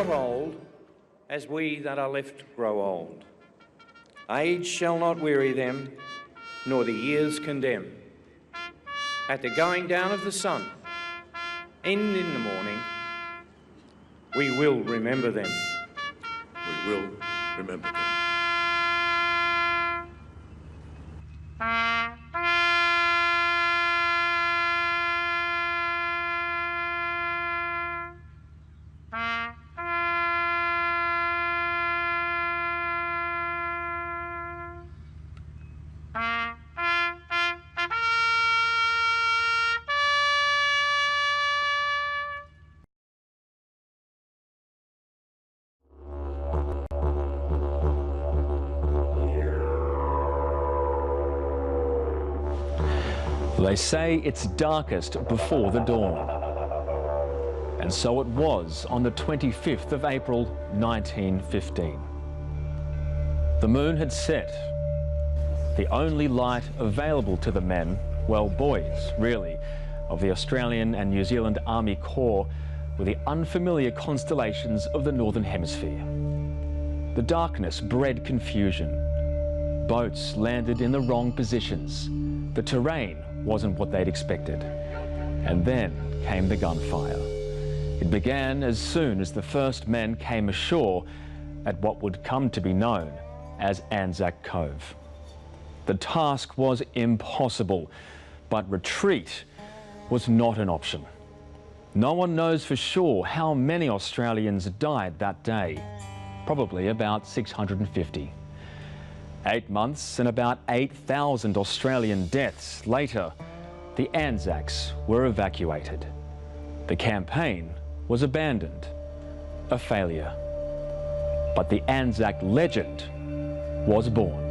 not old, as we that are left grow old. Age shall not weary them, nor the years condemn. At the going down of the sun, and in the morning, we will remember them. We will remember them. They say it's darkest before the dawn. And so it was on the 25th of April 1915. The moon had set. The only light available to the men, well, boys really, of the Australian and New Zealand Army Corps were the unfamiliar constellations of the Northern Hemisphere. The darkness bred confusion. Boats landed in the wrong positions. The terrain wasn't what they'd expected. And then came the gunfire. It began as soon as the first men came ashore at what would come to be known as Anzac Cove. The task was impossible, but retreat was not an option. No one knows for sure how many Australians died that day. Probably about 650. 8 months and about 8,000 Australian deaths later, the Anzacs were evacuated. The campaign was abandoned, a failure. But the Anzac legend was born.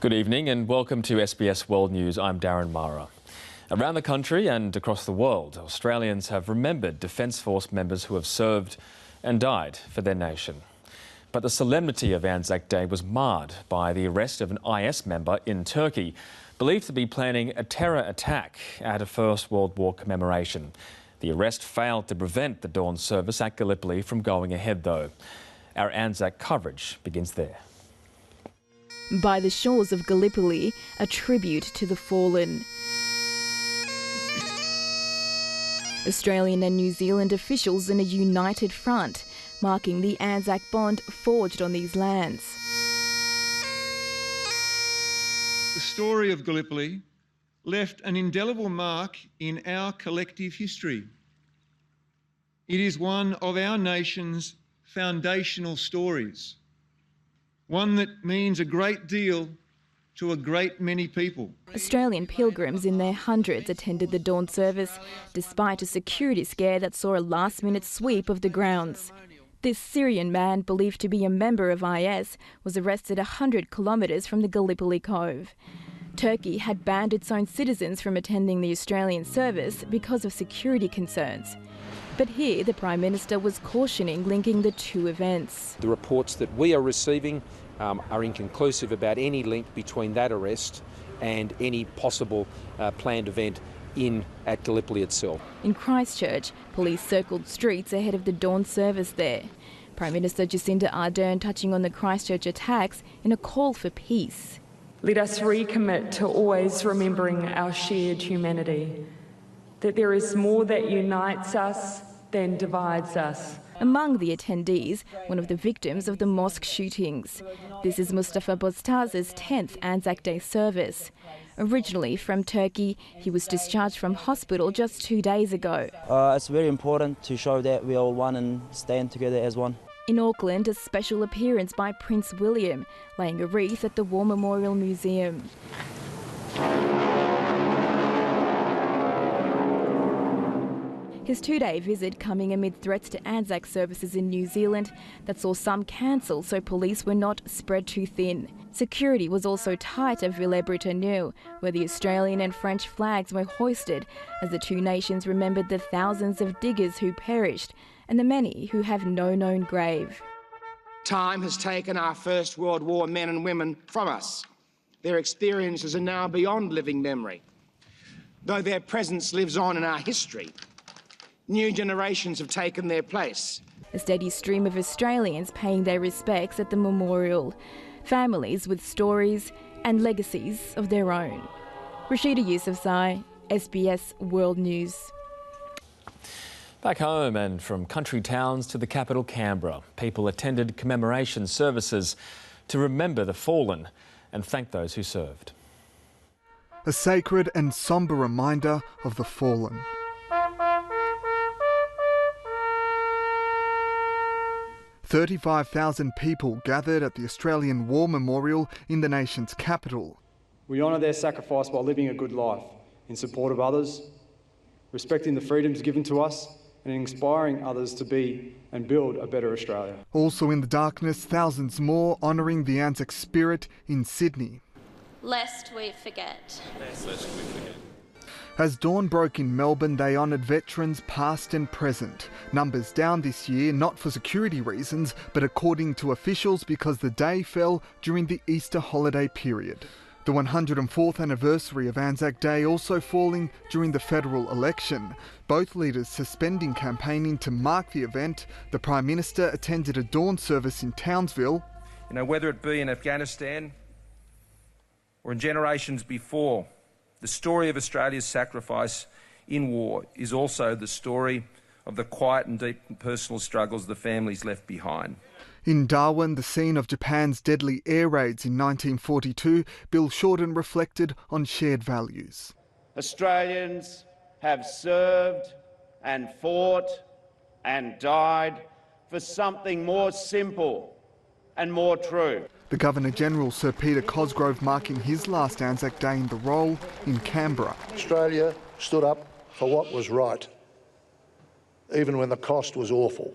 Good evening and welcome to SBS World News. I'm Darren Mara. Around the country and across the world, Australians have remembered Defence Force members who have served and died for their nation. But the solemnity of Anzac Day was marred by the arrest of an IS member in Turkey, believed to be planning a terror attack at a First World War commemoration. The arrest failed to prevent the dawn service at Gallipoli from going ahead, though. Our Anzac coverage begins there. By the shores of Gallipoli, a tribute to the fallen. Australian and New Zealand officials in a united front, marking the Anzac bond forged on these lands. The story of Gallipoli left an indelible mark in our collective history. It is one of our nation's foundational stories, one that means a great deal to a great many people. Australian pilgrims in their hundreds attended the dawn service, despite a security scare that saw a last-minute sweep of the grounds. This Syrian man, believed to be a member of IS, was arrested 100 kilometres from the Gallipoli Cove. Turkey had banned its own citizens from attending the Australian service because of security concerns. But here, the Prime Minister was cautioning linking the two events. The reports that we are receiving are inconclusive about any link between that arrest and any possible planned event at Gallipoli itself. In Christchurch, police circled streets ahead of the dawn service there. Prime Minister Jacinda Ardern touching on the Christchurch attacks in a call for peace. Let us recommit to always remembering our shared humanity, that there is more that unites us than divides us. Among the attendees, one of the victims of the mosque shootings. This is Mustafa Boztaz's 10th Anzac Day service. Originally from Turkey, he was discharged from hospital just 2 days ago. It's very important to show that we are all one and stand together as one. In Auckland, a special appearance by Prince William, laying a wreath at the War Memorial Museum. His 2-day visit coming amid threats to Anzac services in New Zealand that saw some cancelled so police were not spread too thin. Security was also tight at Villers-Bretonneux, where the Australian and French flags were hoisted as the two nations remembered the thousands of diggers who perished and the many who have no known grave. Time has taken our First World War men and women from us. Their experiences are now beyond living memory. though their presence lives on in our history. New generations have taken their place. A steady stream of Australians paying their respects at the memorial. Families with stories and legacies of their own. Rashida Yousafzai, SBS World News. Back home and from country towns to the capital Canberra, people attended commemoration services to remember the fallen and thank those who served. A sacred and sombre reminder of the fallen. "35,000 people gathered at the Australian War Memorial in the nation's capital. We honour their sacrifice by living a good life in support of others, respecting the freedoms given to us and inspiring others to be and build a better Australia." Also in the darkness, thousands more honouring the Anzac spirit in Sydney. Lest we forget. As dawn broke in Melbourne, they honoured veterans past and present. Numbers down this year, not for security reasons, but according to officials because the day fell during the Easter holiday period. The 104th anniversary of Anzac Day also falling during the federal election. Both leaders suspending campaigning to mark the event. The Prime Minister attended a dawn service in Townsville. Whether it be in Afghanistan or in generations before, the story of Australia's sacrifice in war is also the story of the quiet and deep personal struggles the families left behind. In Darwin, the scene of Japan's deadly air raids in 1942, Bill Shorten reflected on shared values. Australians have served and fought and died for something more simple and more true. The Governor-General, Sir Peter Cosgrove, marking his last Anzac Day in the role in Canberra. Australia stood up for what was right, even when the cost was awful.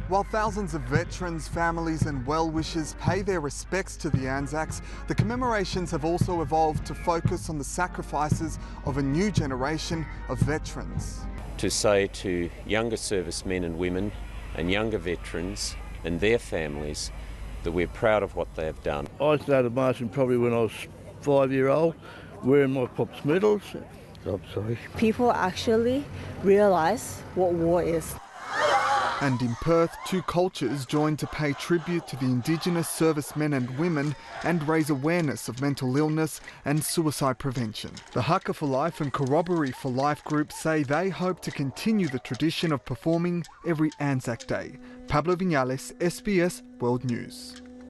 While thousands of veterans, families and well-wishers pay their respects to the Anzacs, the commemorations have also evolved to focus on the sacrifices of a new generation of veterans. To say to younger servicemen and women and younger veterans and their families that we're proud of what they have done. I started marching probably when I was 5-year-old, wearing my Pop's medals. I'm sorry. People actually realise what war is. And in Perth, two cultures joined to pay tribute to the Indigenous servicemen and women and raise awareness of mental illness and suicide prevention. The Haka for Life and Corroboree for Life groups say they hope to continue the tradition of performing every Anzac Day. Pablo Vinales, SBS World News.